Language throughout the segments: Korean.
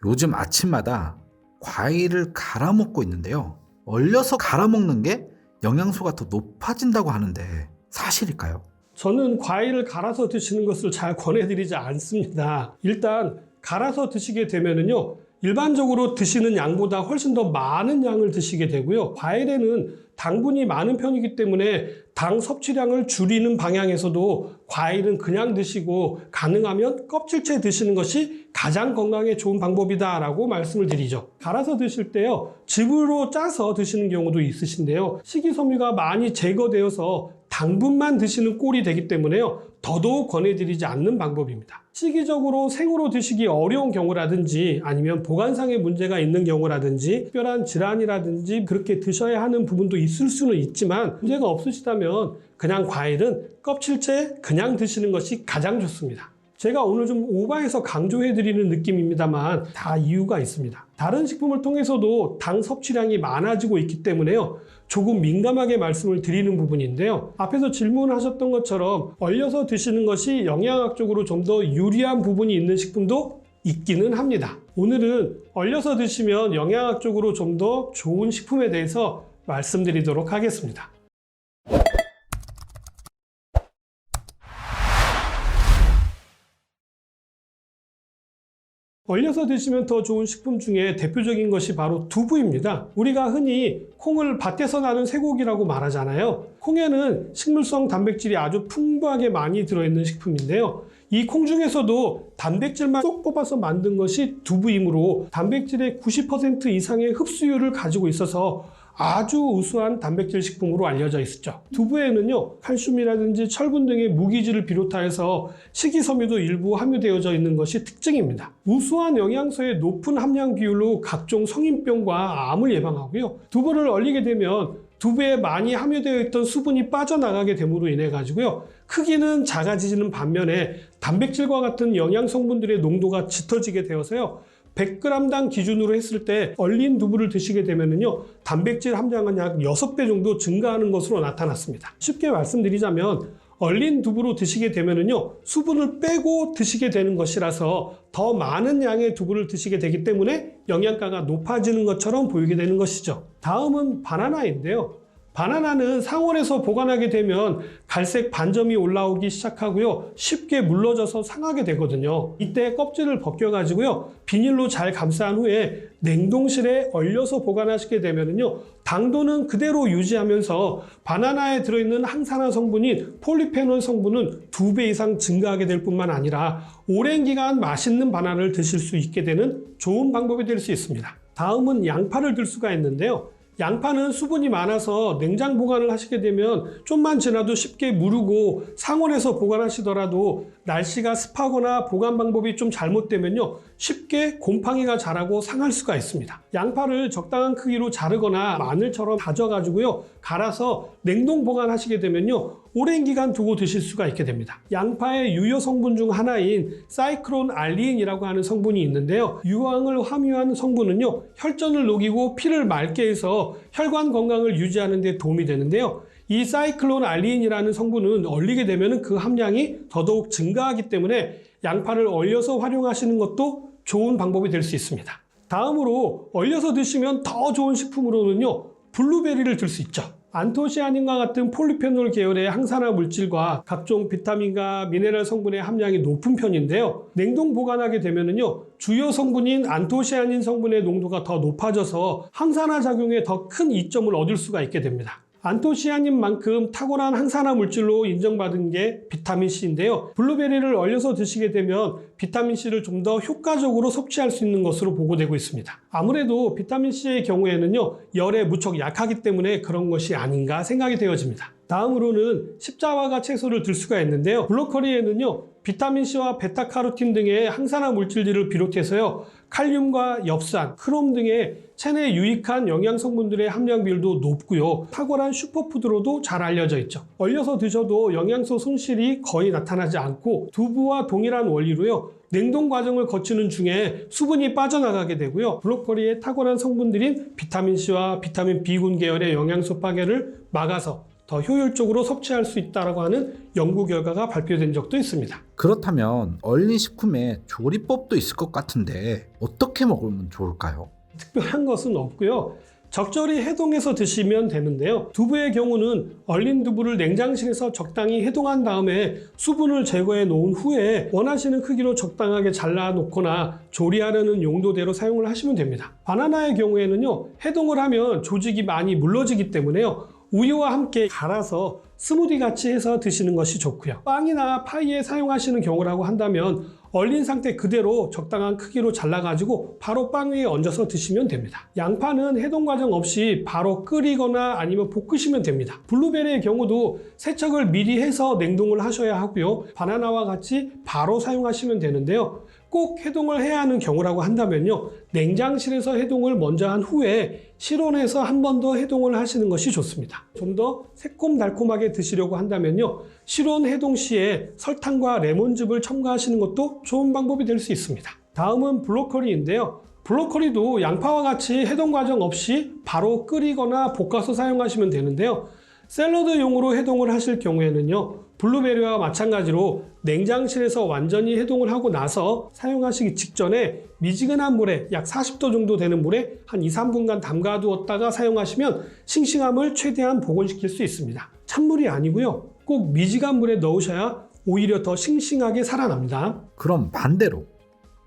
요즘 아침마다 과일을 갈아 먹고 있는데요. 얼려서 갈아 먹는 게 영양소가 더 높아진다고 하는데 사실일까요? 저는 과일을 갈아서 드시는 것을 잘 권해드리지 않습니다. 일단 갈아서 드시게 되면은요, 일반적으로 드시는 양보다 훨씬 더 많은 양을 드시게 되고요. 과일에는 당분이 많은 편이기 때문에 당 섭취량을 줄이는 방향에서도 과일은 그냥 드시고 가능하면 껍질째 드시는 것이 가장 건강에 좋은 방법이다라고 말씀을 드리죠. 갈아서 드실 때요, 즙으로 짜서 드시는 경우도 있으신데요. 식이섬유가 많이 제거되어서 당분만 드시는 꼴이 되기 때문에요, 더더욱 권해드리지 않는 방법입니다. 시기적으로 생으로 드시기 어려운 경우라든지 아니면 보관상의 문제가 있는 경우라든지 특별한 질환이라든지 그렇게 드셔야 하는 부분도 있을 수는 있지만 문제가 없으시다면 그냥 과일은 껍질째 그냥 드시는 것이 가장 좋습니다. 제가 오늘 좀 오버해서 강조해드리는 느낌입니다만 다 이유가 있습니다. 다른 식품을 통해서도 당 섭취량이 많아지고 있기 때문에요, 조금 민감하게 말씀을 드리는 부분인데요. 앞에서 질문하셨던 것처럼 얼려서 드시는 것이 영양학적으로 좀 더 유리한 부분이 있는 식품도 있기는 합니다. 오늘은 얼려서 드시면 영양학적으로 좀 더 좋은 식품에 대해서 말씀드리도록 하겠습니다. 얼려서 드시면 더 좋은 식품 중에 대표적인 것이 바로 두부입니다. 우리가 흔히 콩을 밭에서 나는 쇠고기라고 말하잖아요. 콩에는 식물성 단백질이 아주 풍부하게 많이 들어있는 식품인데요. 이 콩 중에서도 단백질만 쏙 뽑아서 만든 것이 두부이므로 단백질의 90% 이상의 흡수율을 가지고 있어서 아주 우수한 단백질 식품으로 알려져 있었죠. 두부에는요, 칼슘이라든지 철분 등의 무기질을 비롯하여서 식이섬유도 일부 함유되어져 있는 것이 특징입니다. 우수한 영양소의 높은 함량 비율로 각종 성인병과 암을 예방하고요. 두부를 얼리게 되면 두부에 많이 함유되어 있던 수분이 빠져나가게 됨으로 인해 가지고요, 크기는 작아지는 반면에 단백질과 같은 영양 성분들의 농도가 짙어지게 되어서요, 100g당 기준으로 했을 때 얼린 두부를 드시게 되면요, 단백질 함량은 약 6배 정도 증가하는 것으로 나타났습니다. 쉽게 말씀드리자면 얼린 두부로 드시게 되면요, 수분을 빼고 드시게 되는 것이라서 더 많은 양의 두부를 드시게 되기 때문에 영양가가 높아지는 것처럼 보이게 되는 것이죠. 다음은 바나나인데요. 바나나는 상온에서 보관하게 되면 갈색 반점이 올라오기 시작하고요, 쉽게 물러져서 상하게 되거든요. 이때 껍질을 벗겨가지고요, 비닐로 잘 감싼 후에 냉동실에 얼려서 보관하시게 되면요, 당도는 그대로 유지하면서 바나나에 들어있는 항산화 성분인 폴리페놀 성분은 2배 이상 증가하게 될 뿐만 아니라 오랜 기간 맛있는 바나나를 드실 수 있게 되는 좋은 방법이 될 수 있습니다. 다음은 양파를 들 수가 있는데요. 양파는 수분이 많아서 냉장 보관을 하시게 되면 좀만 지나도 쉽게 무르고 상온에서 보관하시더라도 날씨가 습하거나 보관 방법이 좀 잘못되면요, 쉽게 곰팡이가 자라고 상할 수가 있습니다. 양파를 적당한 크기로 자르거나 마늘처럼 다져가지고요, 갈아서 냉동 보관하시게 되면요, 오랜 기간 두고 드실 수가 있게 됩니다. 양파의 유효 성분 중 하나인 사이클론 알리인이라고 하는 성분이 있는데요. 유황을 함유한 성분은요, 혈전을 녹이고 피를 맑게 해서 혈관 건강을 유지하는 데 도움이 되는데요. 이 사이클론 알리인이라는 성분은 얼리게 되면 그 함량이 더더욱 증가하기 때문에 양파를 얼려서 활용하시는 것도 좋은 방법이 될 수 있습니다. 다음으로 얼려서 드시면 더 좋은 식품으로는요, 블루베리를 들 수 있죠. 안토시아닌과 같은 폴리페놀 계열의 항산화 물질과 각종 비타민과 미네랄 성분의 함량이 높은 편인데요. 냉동 보관하게 되면요, 주요 성분인 안토시아닌 성분의 농도가 더 높아져서 항산화 작용에 더 큰 이점을 얻을 수가 있게 됩니다. 안토시아닌만큼 탁월한 항산화 물질로 인정받은 게 비타민C인데요. 블루베리를 얼려서 드시게 되면 비타민C를 좀 더 효과적으로 섭취할 수 있는 것으로 보고되고 있습니다. 아무래도 비타민C의 경우에는요, 열에 무척 약하기 때문에 그런 것이 아닌가 생각이 되어집니다. 다음으로는 십자화가 채소를 들 수가 있는데요. 브로콜리에는요, 비타민C와 베타카로틴 등의 항산화 물질들을 비롯해서요, 칼륨과 엽산, 크롬 등의 체내에 유익한 영양 성분들의 함량 비율도 높고요, 탁월한 슈퍼푸드로도 잘 알려져 있죠. 얼려서 드셔도 영양소 손실이 거의 나타나지 않고 두부와 동일한 원리로요, 냉동 과정을 거치는 중에 수분이 빠져나가게 되고요, 브로콜리의 탁월한 성분들인 비타민C와 비타민 B군 계열의 영양소 파괴를 막아서 더 효율적으로 섭취할 수 있다고 하는 연구 결과가 발표된 적도 있습니다. 그렇다면 얼린 식품에 조리법도 있을 것 같은데 어떻게 먹으면 좋을까요? 특별한 것은 없고요. 적절히 해동해서 드시면 되는데요. 두부의 경우는 얼린 두부를 냉장실에서 적당히 해동한 다음에 수분을 제거해 놓은 후에 원하시는 크기로 적당하게 잘라 놓거나 조리하려는 용도대로 사용을 하시면 됩니다. 바나나의 경우에는요, 해동을 하면 조직이 많이 물러지기 때문에요, 우유와 함께 갈아서 스무디 같이 해서 드시는 것이 좋고요. 빵이나 파이에 사용하시는 경우라고 한다면 얼린 상태 그대로 적당한 크기로 잘라가지고 바로 빵 위에 얹어서 드시면 됩니다. 양파는 해동 과정 없이 바로 끓이거나 아니면 볶으시면 됩니다. 블루베리의 경우도 세척을 미리 해서 냉동을 하셔야 하고요. 바나나와 같이 바로 사용하시면 되는데요. 꼭 해동을 해야 하는 경우라고 한다면요, 냉장실에서 해동을 먼저 한 후에 실온에서 한 번 더 해동을 하시는 것이 좋습니다. 좀 더 새콤달콤하게 드시려고 한다면요, 실온 해동 시에 설탕과 레몬즙을 첨가하시는 것도 좋은 방법이 될 수 있습니다. 다음은 브로콜리인데요. 브로콜리도 양파와 같이 해동 과정 없이 바로 끓이거나 볶아서 사용하시면 되는데요. 샐러드용으로 해동을 하실 경우에는요, 블루베리와 마찬가지로 냉장실에서 완전히 해동을 하고 나서 사용하시기 직전에 미지근한 물에 약 40도 정도 되는 물에 한 2, 3분간 담가두었다가 사용하시면 싱싱함을 최대한 복원시킬 수 있습니다. 찬물이 아니고요, 꼭 미지근한 물에 넣으셔야 오히려 더 싱싱하게 살아납니다. 그럼 반대로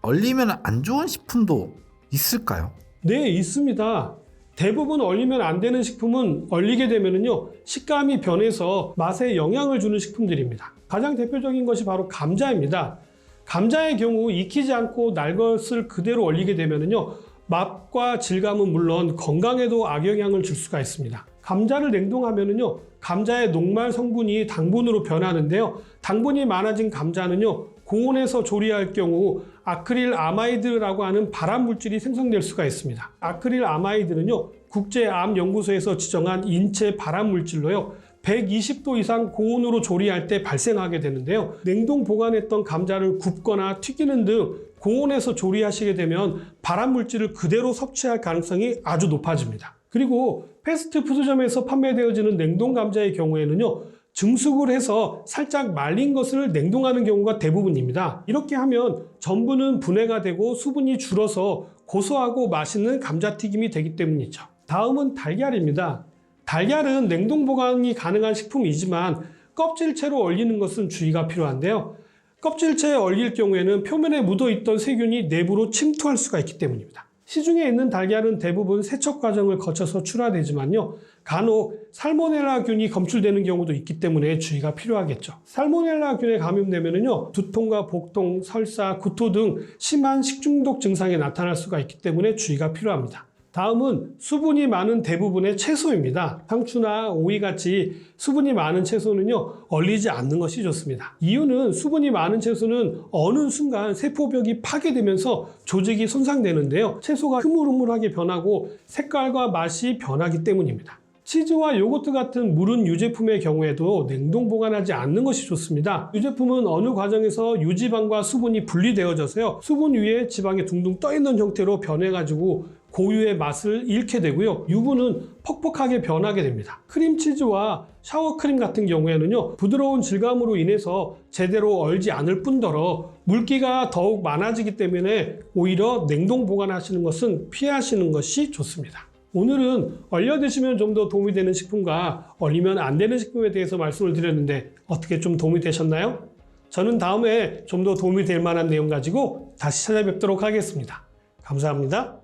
얼리면 안 좋은 식품도 있을까요? 네, 있습니다. 대부분 얼리면 안 되는 식품은 얼리게 되면요, 식감이 변해서 맛에 영향을 주는 식품들입니다. 가장 대표적인 것이 바로 감자입니다. 감자의 경우 익히지 않고 날 것을 그대로 얼리게 되면요, 맛과 질감은 물론 건강에도 악영향을 줄 수가 있습니다. 감자를 냉동하면요, 감자의 녹말 성분이 당분으로 변하는데요. 당분이 많아진 감자는요, 고온에서 조리할 경우 아크릴 아마이드라고 하는 발암 물질이 생성될 수가 있습니다. 아크릴 아마이드는요, 국제암연구소에서 지정한 인체 발암 물질로요, 120도 이상 고온으로 조리할 때 발생하게 되는데요. 냉동 보관했던 감자를 굽거나 튀기는 등 고온에서 조리하시게 되면 발암 물질을 그대로 섭취할 가능성이 아주 높아집니다. 그리고 패스트푸드점에서 판매되어지는 냉동 감자의 경우에는요, 증숙을 해서 살짝 말린 것을 냉동하는 경우가 대부분입니다. 이렇게 하면 전분은 분해가 되고 수분이 줄어서 고소하고 맛있는 감자튀김이 되기 때문이죠. 다음은 달걀입니다. 달걀은 냉동 보관이 가능한 식품이지만 껍질채로 얼리는 것은 주의가 필요한데요. 껍질채에 얼릴 경우에는 표면에 묻어있던 세균이 내부로 침투할 수가 있기 때문입니다. 시중에 있는 달걀은 대부분 세척 과정을 거쳐서 출하되지만요, 간혹 살모넬라균이 검출되는 경우도 있기 때문에 주의가 필요하겠죠. 살모넬라균에 감염되면요, 두통과 복통, 설사, 구토 등 심한 식중독 증상이 나타날 수가 있기 때문에 주의가 필요합니다. 다음은 수분이 많은 대부분의 채소입니다. 상추나 오이같이 수분이 많은 채소는요, 얼리지 않는 것이 좋습니다. 이유는 수분이 많은 채소는 어느 순간 세포벽이 파괴되면서 조직이 손상되는데요, 채소가 흐물흐물하게 변하고 색깔과 맛이 변하기 때문입니다. 치즈와 요거트 같은 무른 유제품의 경우에도 냉동 보관하지 않는 것이 좋습니다. 유제품은 어느 과정에서 유지방과 수분이 분리되어져서요, 수분 위에 지방이 둥둥 떠있는 형태로 변해가지고 고유의 맛을 잃게 되고요, 유분은 퍽퍽하게 변하게 됩니다. 크림치즈와 샤워크림 같은 경우에는요, 부드러운 질감으로 인해서 제대로 얼지 않을 뿐더러 물기가 더욱 많아지기 때문에 오히려 냉동 보관하시는 것은 피하시는 것이 좋습니다. 오늘은 얼려 드시면 좀 더 도움이 되는 식품과 얼리면 안 되는 식품에 대해서 말씀을 드렸는데 어떻게 좀 도움이 되셨나요? 저는 다음에 좀 더 도움이 될 만한 내용 가지고 다시 찾아뵙도록 하겠습니다. 감사합니다.